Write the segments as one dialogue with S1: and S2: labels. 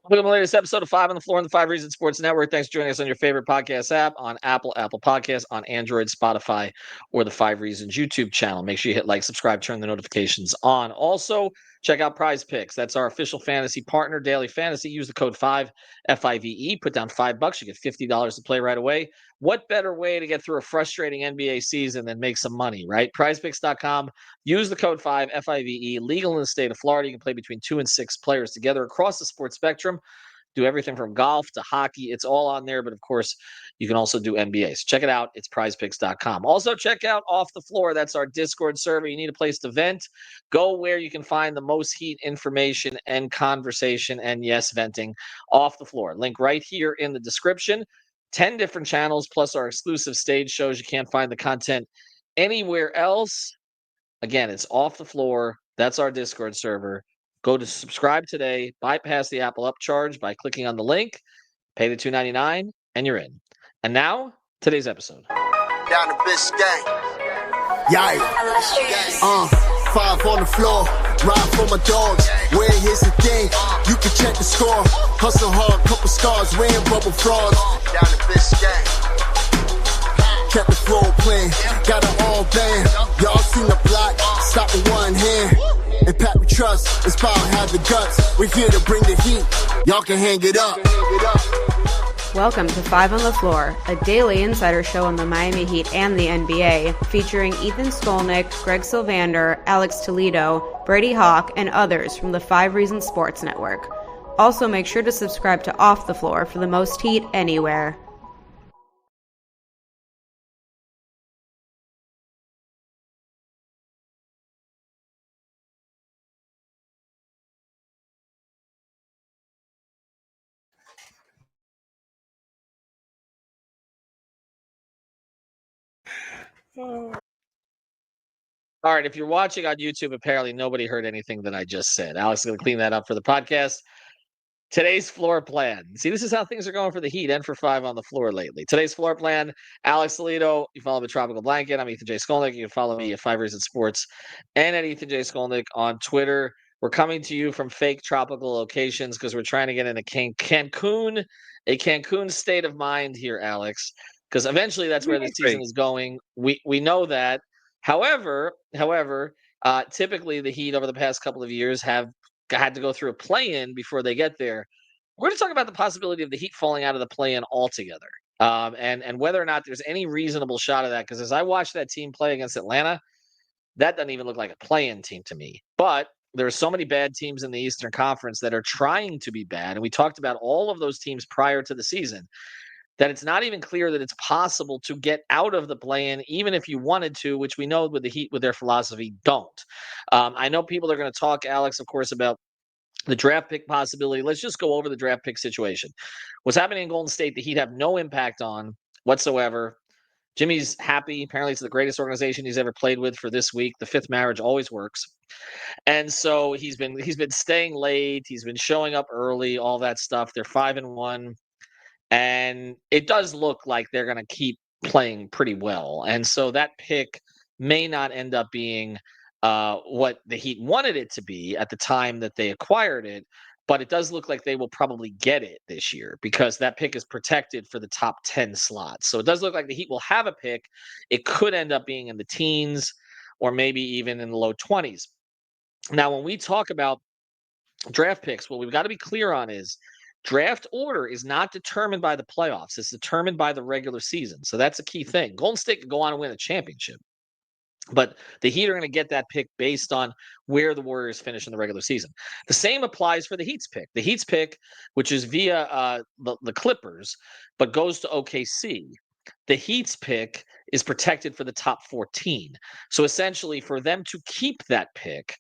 S1: Welcome to the latest episode of Five on the Floor on the Five Reasons Sports Network. Thanks for joining us on your favorite podcast app, on Apple Podcasts, on Android, Spotify, or the Five Reasons YouTube channel. Make sure you hit like, subscribe, turn the notifications on. Also, check out Prize Picks. That's our official fantasy partner, Daily Fantasy. Use the code 5, FIVE. Put down $5. You get $50 to play right away. What better way to get through a frustrating NBA season than make some money, right? PrizePicks.com. Use the code 5, FIVE. Legal in the state of Florida. You can play between 2 and 6 players together across the sports spectrum. Do everything from golf to hockey. It's all on there. But of course, you can also do NBA. So check it out. It's prizepicks.com. Also, check out Off the Floor. That's our Discord server. You need a place to vent. Go where you can find the most heat information and conversation and, yes, venting. Off the Floor. Link right here in the description. 10 different channels plus our exclusive stage shows. You can't find the content anywhere else. Again, it's Off the Floor. That's our Discord server. Go to subscribe today, bypass the Apple upcharge by clicking on the link, pay the $2.99, and you're in. And now, today's episode.
S2: Down the Biscayne. Yikes. 5 on the floor. Ride for my dogs. Where here's the thing. You can check the score. Hustle hard, couple scars, wearing bubble frogs. Down the Biscayne. Kept the floor playing, got it all band. Y'all seen the block, stop with one hand. And Pat we trust, it's about have the guts. We're here to bring the heat, y'all can hang it up.
S3: Welcome to Five on the Floor, a daily insider show on the Miami Heat and the NBA, featuring Ethan Skolnick, Greg Sylvander, Alex Toledo, Brady Hawk, and others from the Five Reasons Sports Network. Also, make sure to subscribe to Off the Floor for the most heat anywhere.
S1: All right, if you're watching on YouTube, apparently nobody heard anything that I just said. Alex is going to clean that up for the podcast. Today's floor plan. See, this is how things are going for the Heat and for Five on the Floor lately. Today's floor plan, Alex Toledo. You follow me at Tropical Blanket. I'm Ethan J. Skolnick. You can follow me at Five Reasons Sports and at Ethan J. Skolnick on Twitter. We're coming to you from fake tropical locations because we're trying to get into Cancun, a Cancun state of mind here, Alex, because eventually that's where the season is going. We know that. However, typically the Heat over the past couple of years have had to go through a play-in before they get there. We're going to talk about the possibility of the Heat falling out of the play-in altogether, and whether or not there's any reasonable shot of that. Because as I watched that team play against Atlanta, that doesn't even look like a play-in team to me. But there are so many bad teams in the Eastern Conference that are trying to be bad, and we talked about all of those teams prior to the season, that it's not even clear that it's possible to get out of the play-in, even if you wanted to, which we know with the Heat, with their philosophy, don't. I know people are going to talk, Alex, of course, about the draft pick possibility. Let's just go over the draft pick situation. What's happening in Golden State, the Heat have no impact on whatsoever. Jimmy's happy. Apparently, it's the greatest organization he's ever played with for this week. The fifth marriage always works. And so he's been staying late. He's been showing up early, all that stuff. They're 5-1. And it does look like they're going to keep playing pretty well. And so that pick may not end up being what the Heat wanted it to be at the time that they acquired it. But it does look like they will probably get it this year because that pick is protected for the top 10 slots. So it does look like the Heat will have a pick. It could end up being in the teens or maybe even in the low 20s. Now, when we talk about draft picks, what we've got to be clear on is draft order is not determined by the playoffs. It's determined by the regular season. So that's a key thing. Golden State could go on and win a championship, but the Heat are going to get that pick based on where the Warriors finish in the regular season. The same applies for the Heat's pick. The Heat's pick, which is via the Clippers, but goes to OKC. The Heat's pick is protected for the top 14. So essentially, for them to keep that pick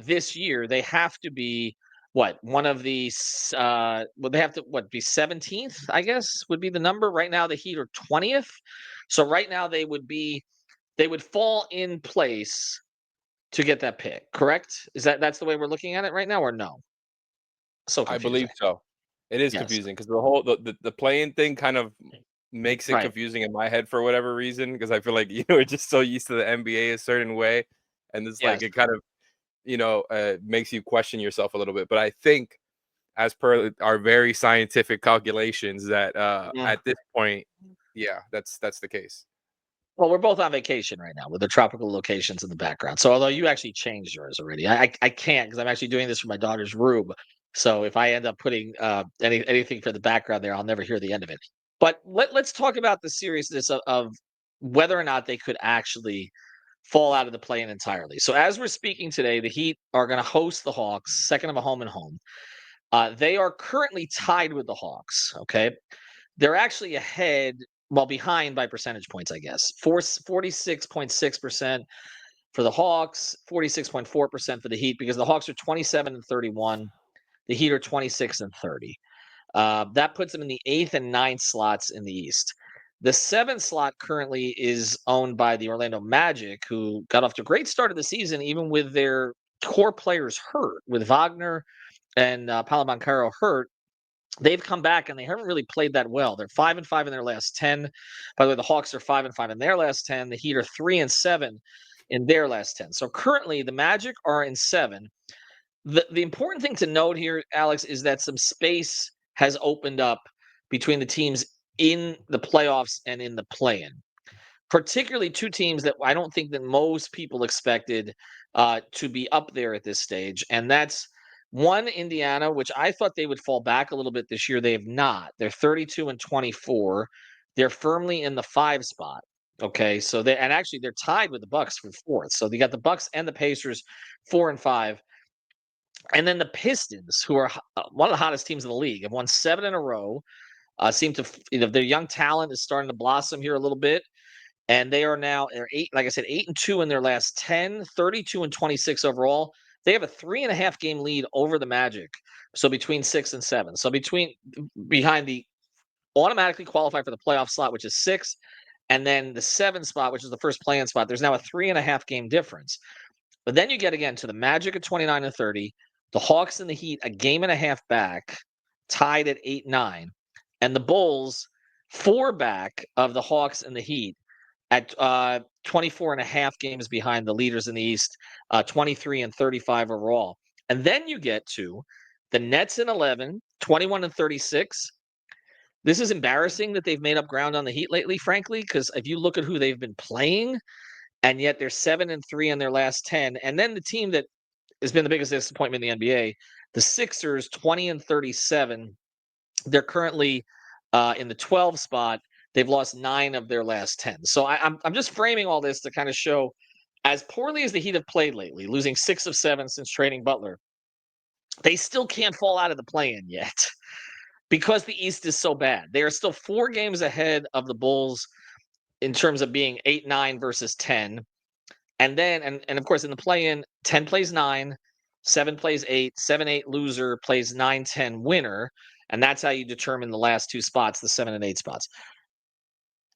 S1: this year, they have to be one of the they have to be 17th, I guess, would be the number. Right now the Heat are 20th. So right now they would fall in place to get that pick, correct? That's the way we're looking at it right now, or no? So
S4: I
S1: confusing.
S4: believe so. It is
S1: Yes.
S4: confusing because the whole the play-in thing kind of makes it
S1: Right.
S4: confusing in my head for whatever reason, because I feel like we're just so used to the NBA a certain way, and it's like
S1: Yes.
S4: it kind of makes you question yourself a little bit. But I think as per our very scientific calculations that
S1: Yeah.
S4: at this point, yeah, that's the case.
S1: Well, we're both on vacation right now with the tropical locations in the background. So although you actually changed yours already, I can't because I'm actually doing this for my daughter's room. So if I end up putting anything for the background there, I'll never hear the end of it. But let's talk about the seriousness of whether or not they could actually fall out of the play-in entirely. So as we're speaking today, the Heat are going to host the Hawks, second of a home and home. They are currently tied with the Hawks. Okay, they're actually ahead, well, behind by percentage points, I guess. 46.6% for the Hawks, 46.4% for the Heat, because the Hawks are 27 and 31. The Heat are 26 and 30. That puts them in the 8th and 9th slots in the East. The 7th slot currently is owned by the Orlando Magic, who got off to a great start of the season, even with their core players hurt, with Wagner and Paolo Banchero hurt. They've come back and they haven't really played that well. They're 5-5 in their last 10. By the way, the Hawks are 5-5 in their last 10. The Heat are 3-7 in their last 10. So currently the Magic are in 7. The important thing to note here, Alex, is that some space has opened up between the teams in the playoffs and in the play-in. Particularly two teams that I don't think that most people expected to be up there at this stage, and that's one, Indiana, which I thought they would fall back a little bit this year. They have not. They're 32 and 24. They're firmly in the 5 spot. Okay, so they, and actually they're tied with the Bucks for 4th. So they got the Bucks and the Pacers 4 and 5. And then the Pistons, who are one of the hottest teams in the league, have won 7 in a row. Seem to, their young talent is starting to blossom here a little bit. And they're 8, like I said, 8-2 in their last 10, 32 and 26 overall. They have a 3.5 game lead over the Magic. So between 6 and 7. So behind the automatically qualify for the playoff slot, which is 6, and then the 7 spot, which is the first play-in spot. There's now a 3.5 game difference. But then you get again to the Magic at 29 and 30, the Hawks and the Heat a game and a half back, tied at 8-9, and the Bulls 4 back of the Hawks and the Heat at 24 and a half games behind the leaders in the East, 23 and 35 overall. And then you get to the Nets in 11, 21 and 36. This is embarrassing that they've made up ground on the Heat lately, frankly, because if you look at who they've been playing, and yet they're 7 and 3 in their last 10. And then the team that has been the biggest disappointment in the NBA, the Sixers, 20 and 37. They're currently in the 12 spot. They've lost 9 of their last 10. So I'm just framing all this to kind of show, as poorly as the Heat have played lately, losing 6 of 7 since trading Butler, they still can't fall out of the play-in yet because the East is so bad. They are still 4 games ahead of the Bulls in terms of being 8-9 versus 10. And then, and of course, in the play-in, 10 plays 9, 7 plays 8, 7-8 loser plays 9-10 winner. And that's how you determine the last 2 spots, the 7 and 8 spots.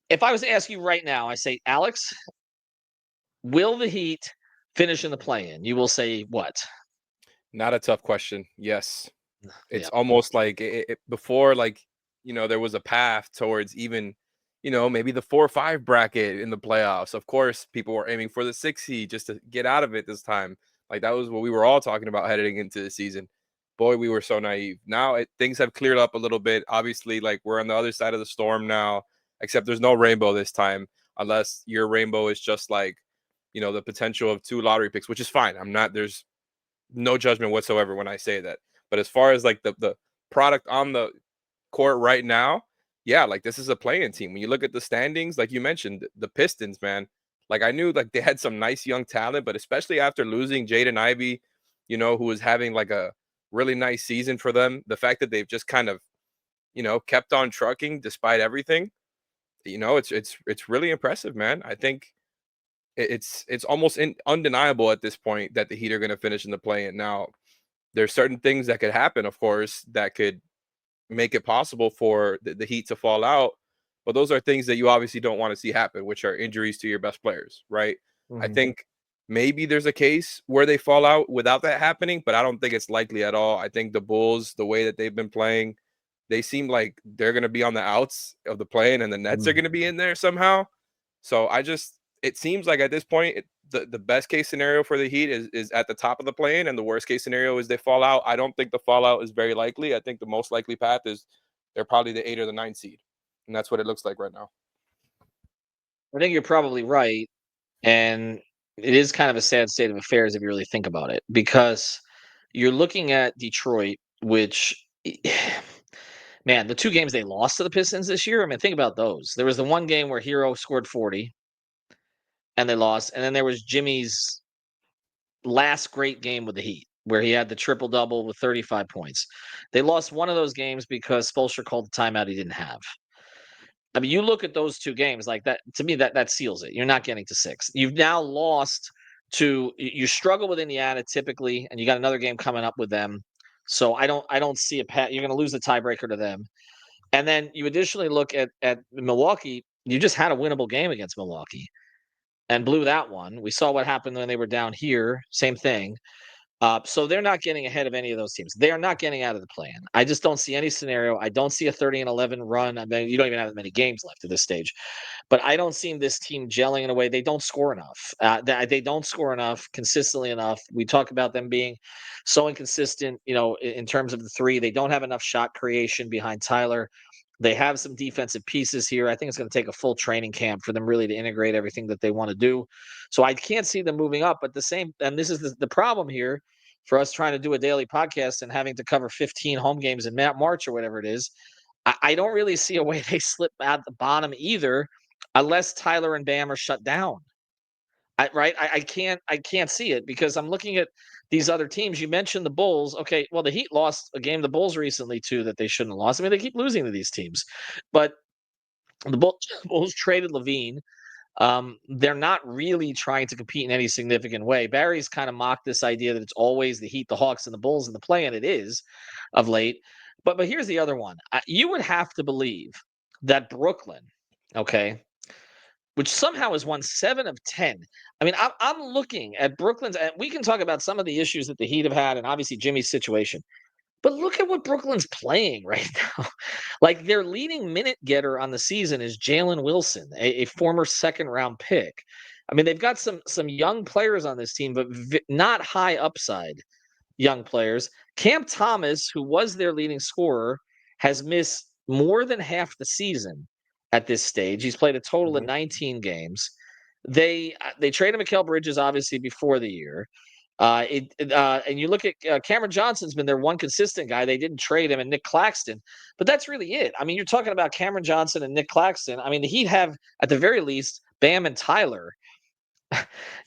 S1: If I was to ask you right now, I say, Alex, will the Heat finish in the play-in? You will say what?
S4: Not a tough question. Yes. It's
S1: Yeah.
S4: almost like before, like, there was a path towards even, maybe the 4 or 5 bracket in the playoffs. Of course, people were aiming for the 6 seed just to get out of it this time. Like, that was what we were all talking about heading into the season. Boy, we were so naive. Now things have cleared up a little bit. Obviously, like, we're on the other side of the storm now, except there's no rainbow this time, unless your rainbow is just like, the potential of 2 lottery picks, which is fine. There's no judgment whatsoever when I say that. But as far as like the product on the court right now, yeah, like this is a play-in team. When you look at the standings, like you mentioned, the Pistons, man, like I knew like they had some nice young talent, but especially after losing Jaden Ivey, who was having like a really nice season for them, the fact that they've just kind of, kept on trucking despite everything, it's really impressive, man. I think it's almost undeniable at this point that the Heat are going to finish in the play-in. Now, there's certain things that could happen, of course, that could make it possible for the Heat to fall out. But those are things that you obviously don't want to see happen, which are injuries to your best players, right? I think maybe there's a case where they fall out without that happening, but I don't think it's likely at all. I think the Bulls, the way that they've been playing, they seem like they're going to be on the outs of the play-in, and the Nets are going to be in there somehow. So it seems like at this point, the best case scenario for the Heat is at the top of the plane, and the worst case scenario is they fall out. I don't think the fallout is very likely. I think the most likely path is they're probably the 8 or the 9 seed, and that's what it looks like right now.
S1: I think you're probably right, and it is kind of a sad state of affairs if you really think about it, because you're looking at Detroit, which, man, the 2 games they lost to the Pistons this year, I mean, think about those. There was the one game where Hero scored 40 and they lost, and then there was Jimmy's last great game with the Heat, where he had the triple-double with 35 points. They lost one of those games because Spoelstra called the timeout he didn't have. I mean, you look at those 2 games like that. To me, that seals it. You're not getting to 6. You've now lost to. You struggle with Indiana typically, and you got another game coming up with them. So I don't see a path. You're going to lose the tiebreaker to them, and then you additionally look at Milwaukee. You just had a winnable game against Milwaukee and blew that one. We saw what happened when they were down here. Same thing. So they're not getting ahead of any of those teams. They are not getting out of the plan. I just don't see any scenario. I don't see a 30-11 run. I mean, you don't even have that many games left at this stage. But I don't see this team gelling in a way. They don't score enough. They don't score enough consistently enough. We talk about them being so inconsistent, in terms of the 3. They don't have enough shot creation behind Tyler. They have some defensive pieces here. I think it's going to take a full training camp for them really to integrate everything that they want to do. So I can't see them moving up. But and this is the problem here for us trying to do a daily podcast and having to cover 15 home games in March or whatever it is. I don't really see a way they slip at the bottom either, unless Tyler and Bam are shut down. I can't see it, because I'm looking at these other teams. You mentioned the Bulls. Okay, well, the Heat lost a game to the Bulls recently too that they shouldn't have lost. I mean, they keep losing to these teams, but the Bulls traded Levine. They're not really trying to compete in any significant way. Barry's kind of mocked this idea that it's always the Heat, the Hawks, and the Bulls in the play, and it is of late. But here's the other one. You would have to believe that Brooklyn, okay, which somehow has won 7 of 10. I mean, I'm looking at Brooklyn's, and we can talk about some of the issues that the Heat have had, and obviously Jimmy's situation. But look at what Brooklyn's playing right now. Like, their leading minute getter on the season is Jalen Wilson, a former second-round pick. I mean, they've got some young players on this team, but not high upside young players. Cam Thomas, who was their leading scorer, has missed more than half the season at this stage. He's played a total of 19 games. They traded Mikal Bridges obviously before the year. And you look at Cameron Johnson's been their one consistent guy. They didn't trade him, and Nick Claxton, but that's really it. I mean, you're talking about Cameron Johnson and Nick Claxton. I mean, the Heat have at the very least Bam and Tyler.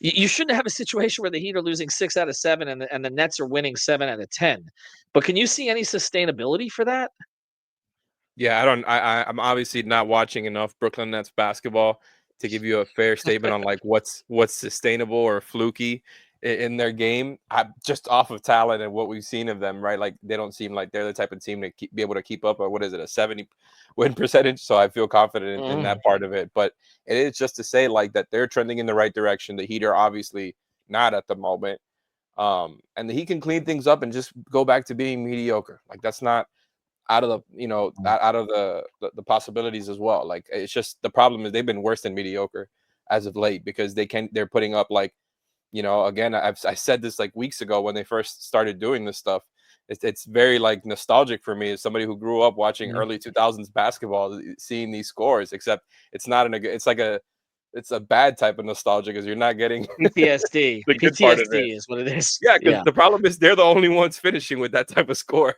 S1: You shouldn't have a situation where the Heat are losing 6 out of 7 and the Nets are winning 7 out of 10. But can you see any sustainability for that?
S4: Yeah, I'm obviously not watching enough Brooklyn Nets basketball to give you a fair statement on like what's sustainable or fluky in their game. Just off of talent and what we've seen of them, right? Like they don't seem like they're the type of team to be able to keep up. Or what is it, a 70 win percentage? So I feel confident in that part of it. But it is just to say like that they're trending in the right direction. The Heat are obviously not at the moment, and the Heat can clean things up and just go back to being mediocre. Like that's not out of the possibilities as well. Like it's just the problem is they've been worse than mediocre as of late because they're putting up like, again, I said this like weeks ago when they first started doing this stuff. It's very like nostalgic for me as somebody who grew up watching early 2000s basketball, seeing these scores, except it's not it's a bad type of nostalgia because you're not getting
S1: PTSD.
S4: the good part of it.
S1: PTSD is what it is.
S4: Yeah, because the problem is they're the only ones finishing with that type of score.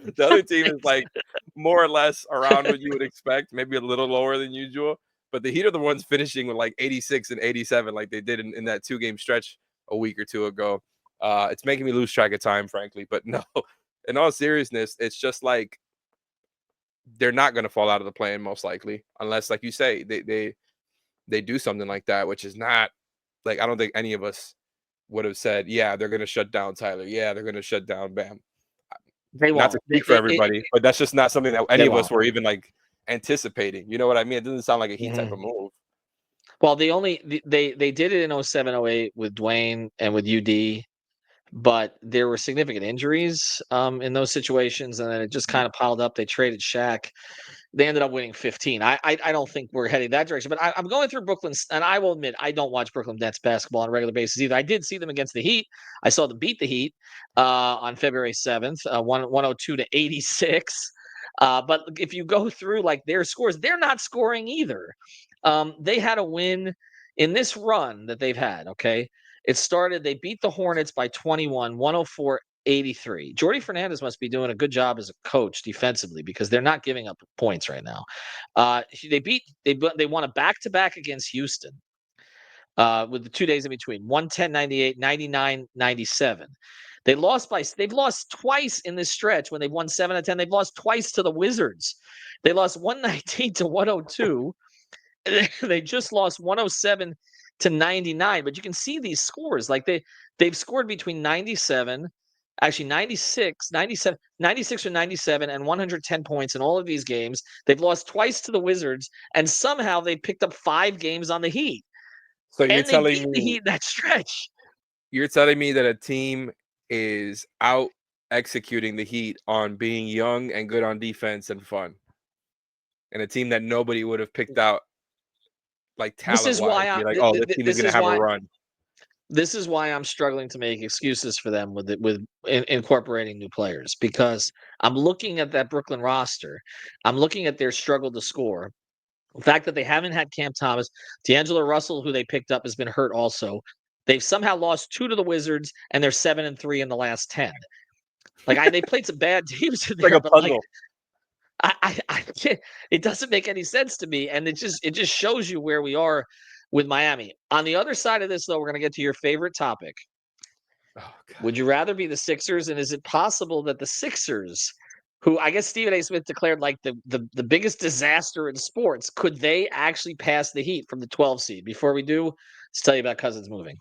S4: The other team is like more or less around what you would expect, maybe a little lower than usual. But the Heat are the ones finishing with like 86 and 87, like they did in that 2-game stretch a week or two ago. It's making me lose track of time, frankly. But no, in all seriousness, it's just like they're not going to fall out of the play most likely, unless, like you say, they do something like that, which is not like I don't think any of us would have said, yeah, they're going to shut down Tyler. Yeah, they're going to shut down Bam.
S1: They
S4: Not to
S1: won't.
S4: speak for everybody, but that's just not something that any of us
S1: won't.
S4: were even like anticipating. You know what I mean? It doesn't sound like a Heat type of move.
S1: Well, they did it in 07, 08 with Dwayne and with UD, but there were significant injuries in those situations, and then it just kind of piled up. They traded Shaq. They ended up winning 15. I don't think we're heading that direction. But I'm going through Brooklyn, and I will admit I don't watch Brooklyn Nets basketball on a regular basis either. I did see them against the Heat. I saw them beat the Heat on February 7th, 102 to 86. But if you go through like their scores, they're not scoring either. They had a win in this run that they've had. Okay, it started. They beat the Hornets by 21, 104-83. Jordy Fernandez must be doing a good job as a coach defensively because they're not giving up points right now. They won a back-to-back against Houston with the 2 days in between, 110-98, 99-97. They've lost twice in this stretch when they've won 7 of 10. They've lost twice to the Wizards. They lost 119 to 102. They just lost 107 to 99. But you can see these scores. Like they've scored between 96 or 97 and 110 points in all of these games. They've lost twice to the Wizards, and somehow they picked up 5 games on the Heat.
S4: So you're
S1: And they
S4: telling
S1: beat the Heat in that stretch.
S4: You're telling me that a team is out executing the Heat on being young and good on defense and fun, and a team that nobody would have picked out, like
S1: This is why
S4: talent-wise, be like, oh, this team is going to have a run.
S1: This is why I'm struggling to make excuses for them with incorporating new players, because I'm looking at that Brooklyn roster. I'm looking at their struggle to score. The fact that they haven't had Cam Thomas, D'Angelo Russell, who they picked up, has been hurt also. They've somehow lost 2 to the Wizards, and they're 7-3 in the last 10. Like they played some bad teams in there,
S4: Like a
S1: but
S4: puzzle.
S1: I can't, it doesn't make any sense to me, and it just shows you where we are with Miami. On the other side of this, though, we're going to get to your favorite topic.
S4: Oh, God.
S1: Would you rather be the Sixers, and is it possible that the Sixers, who I guess Stephen A. Smith declared like the biggest disaster in sports, could they actually pass the Heat from the 12 seed? Before we do, let's tell you about Cousins moving.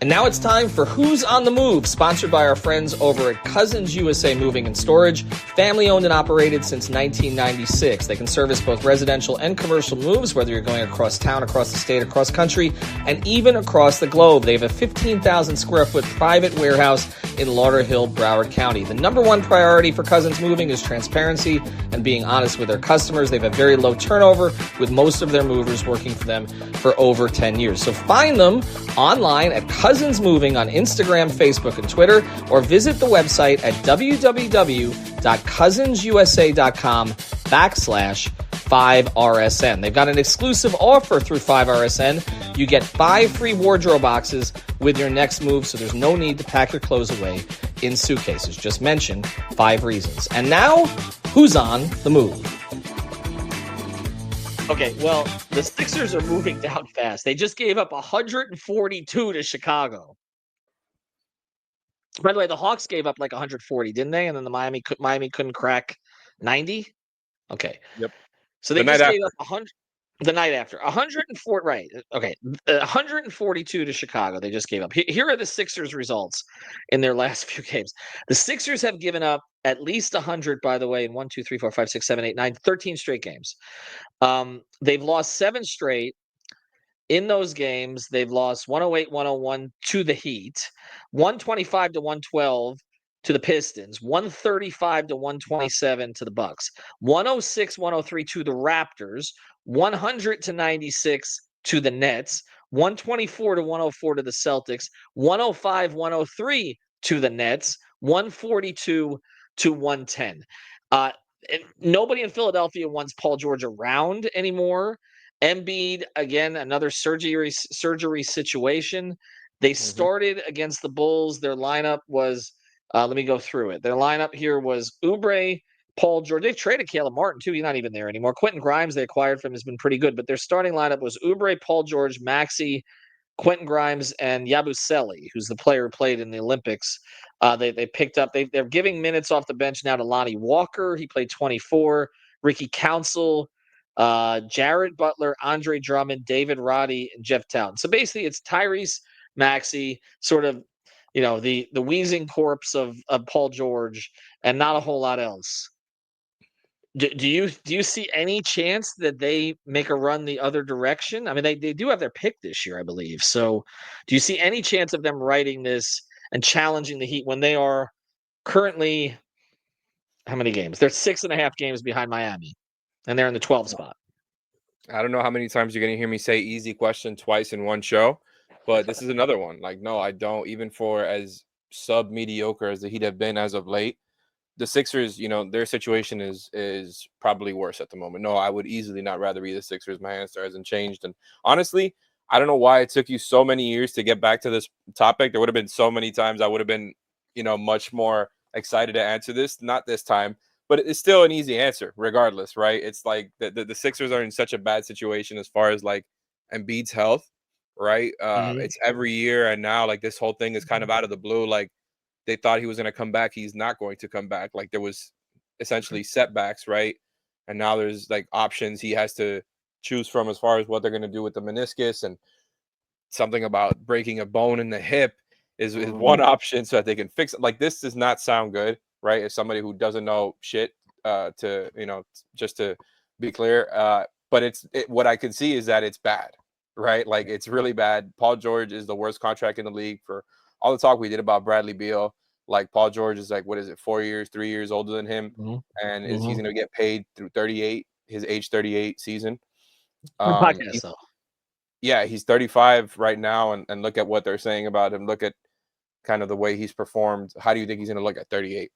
S1: And now it's time for Who's on the Move, sponsored by our friends over at Cousins USA Moving and Storage, family owned and operated since 1996. They can service both residential and commercial moves, whether you're going across town, across the state, across country, and even across the globe. They have a 15,000 square foot private warehouse in Lauderhill, Broward County. The number one priority for Cousins Moving is transparency and being honest with their customers. They have a very low turnover, with most of their movers working for them for over 10 years. So find them online at Cousins Moving on Instagram, Facebook, and Twitter, or visit the website at www.cousinsusa.com/5RSN. They've got an exclusive offer through 5RSN. You get 5 free wardrobe boxes with your next move, so there's no need to pack your clothes away in suitcases. Just mention 5 reasons. And now, who's on the move? Okay, well, the Sixers are moving down fast. They just gave up 142 to Chicago. By the way, the Hawks gave up like 140, didn't they? And then the Miami couldn't crack 90. Okay.
S4: Yep.
S1: So they just gave up 100 the night after. 104, right? Okay, 142 to Chicago. They just gave up. Here are the Sixers' results in their last few games. The Sixers have given up at least 100, by the way, in 1, 2, 3, 4, 5, 6, 7, 8, 9, 13 straight games. They've lost 7 straight. In those games, they've lost 108, 101 to the Heat, 125 to 112 to the Pistons, 135 to 127 to the Bucks, 106, 103 to the Raptors, 100 to 96 to the Nets, 124 to 104 to the Celtics, 105, 103 to the Nets, 142 to 110. Nobody in Philadelphia wants Paul George around anymore. Embiid, again, another surgery situation. They started against the Bulls. Their lineup was, let me go through it. Their lineup here was Oubre, Paul George. They've traded Caleb Martin, too. He's not even there anymore. Quentin Grimes, they acquired from him, has been pretty good. But their starting lineup was Oubre, Paul George, Maxey, Quentin Grimes, and Yabusele, who's the player who played in the Olympics. They picked up. They're giving minutes off the bench now to Lonnie Walker. He played 24. Ricky Council, Jared Butler, Andre Drummond, David Roddy, and Jeff Town. So basically, it's Tyrese Maxey, sort of, the wheezing corpse of Paul George, and not a whole lot else. Do you see any chance that they make a run the other direction? I mean, they do have their pick this year, I believe. So, do you see any chance of them writing this and challenging the Heat when they are currently How many games? They're 6.5 games behind Miami, and they're in the 12 spot.
S4: I don't know how many times you're going to hear me say easy question twice in one show, but this is another one. Like, no, I don't. Even for as sub-mediocre as the Heat have been as of late, the Sixers, their situation is probably worse at the moment. No, I would easily not rather be the Sixers. My answer hasn't changed. And honestly, I don't know why it took you so many years to get back to this topic. There would have been so many times I would have been, much more excited to answer this. Not this time, but it's still an easy answer regardless, right? It's like the Sixers are in such a bad situation as far as like Embiid's health, right? It's every year, and now like this whole thing is kind of out of the blue. Like they thought he was going to come back. He's not going to come back. Like there was essentially setbacks, right? And now there's like options he has to choose from as far as what they're going to do with the meniscus, and something about breaking a bone in the hip is one option so that they can fix it. Like this does not sound good, right? As somebody who doesn't know shit, just to be clear. But what I can see is that it's bad, right? Like it's really bad. Paul George is the worst contract in the league. For all the talk we did about Bradley Beal, like Paul George is like, what is it, 4 years, 3 years older than him, and he's going to get paid through 38, his age 38 season.
S1: Podcast though.
S4: Yeah, he's 35 right now, and look at what they're saying about him. Look at kind of the way he's performed. How do you think he's going to look at 38?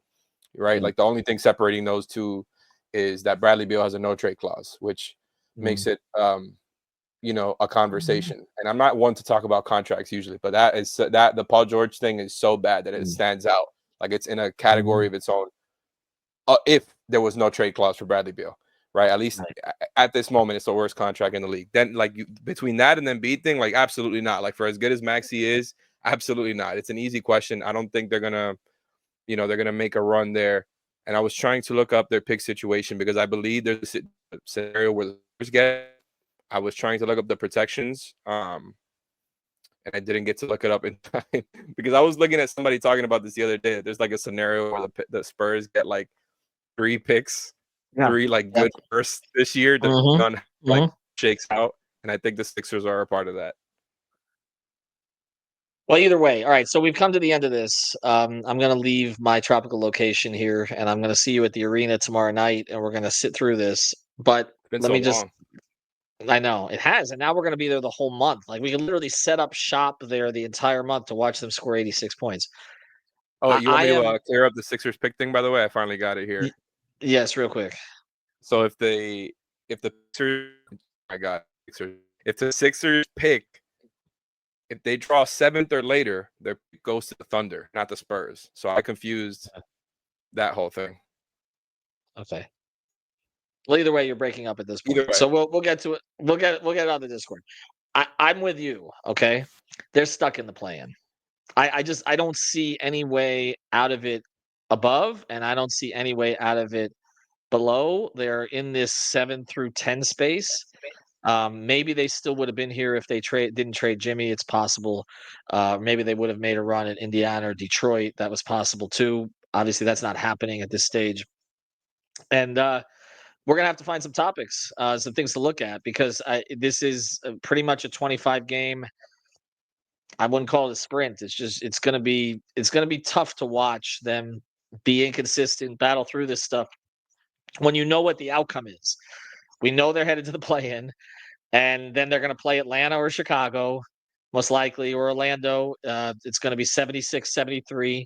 S4: Right? Like the only thing separating those two is that Bradley Beal has a no trade clause, which makes it a conversation. And I'm not one to talk about contracts usually, but the Paul George thing is so bad that it stands out. Like it's in a category of its own. If there was no trade clause for Bradley Beal, right? At least at this moment, it's the worst contract in the league. Then like between that and then Embiid thing, like absolutely not. Like for as good as Maxey is, absolutely not. It's an easy question. I don't think they're gonna make a run there. And I was trying to look up their pick situation because I believe there's a scenario where the Spurs get. I was trying to look up the protections, and I didn't get to look it up in time because I was looking at somebody talking about this the other day. There's like a scenario where the Spurs get like 3 picks, 3 like good firsts this year, depending on like shakes out. And I think the Sixers are a part of that.
S1: Well, either way, all right. So we've come to the end of this. I'm going to leave my tropical location here, and I'm going to see you at the arena tomorrow night, and we're going to sit through this. But let me just. I know it has, and now we're going to be there the whole month. Like we can literally set up shop there the entire month to watch them score 86 points.
S4: Oh, you want me to clear up the Sixers pick thing? By the way, I finally got it here.
S1: Yes, real quick.
S4: So if the Sixers, if the Sixers pick, if they draw 7th or later, their pick goes to the Thunder, not the Spurs. So I confused that whole thing.
S1: Okay. Well, either way, you're breaking up at this point. So we'll get to it. We'll get it on the Discord. I'm with you. Okay, they're stuck in the play-in. I don't see any way out of it above, and I don't see any way out of it below. They're in this 7 through 10 space. Maybe they still would have been here if they didn't trade Jimmy. It's possible. Maybe they would have made a run at Indiana or Detroit. That was possible too. Obviously, that's not happening at this stage. And we're going to have to find some topics, some things to look at, because this is pretty much a 25 game. I wouldn't call it a sprint. It's going to be tough to watch them be inconsistent, battle through this stuff when you know what the outcome is. We know they're headed to the play-in, and then they're going to play Atlanta or Chicago, most likely, or Orlando. It's going to be 76-73.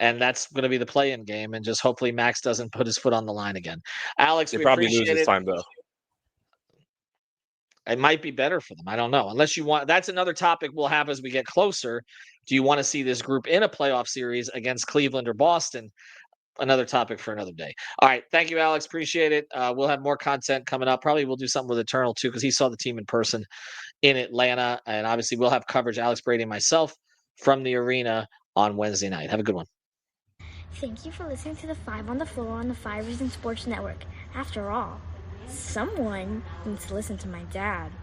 S1: And that's going to be the play-in game, and just hopefully Max doesn't put his foot on the line again. Alex, we
S4: probably
S1: appreciate
S4: lose this time though.
S1: It might be better for them. I don't know. Unless you want, that's another topic we'll have as we get closer. Do you want to see this group in a playoff series against Cleveland or Boston? Another topic for another day. All right. Thank you, Alex. Appreciate it. We'll have more content coming up. Probably we'll do something with Eternal too, because he saw the team in person in Atlanta. And obviously we'll have coverage, Alex Brady and myself, from the arena on Wednesday night. Have a good one.
S5: Thank you for listening to the 5 on the Floor on the 5 Reasons Sports Network. After all, someone needs to listen to my dad.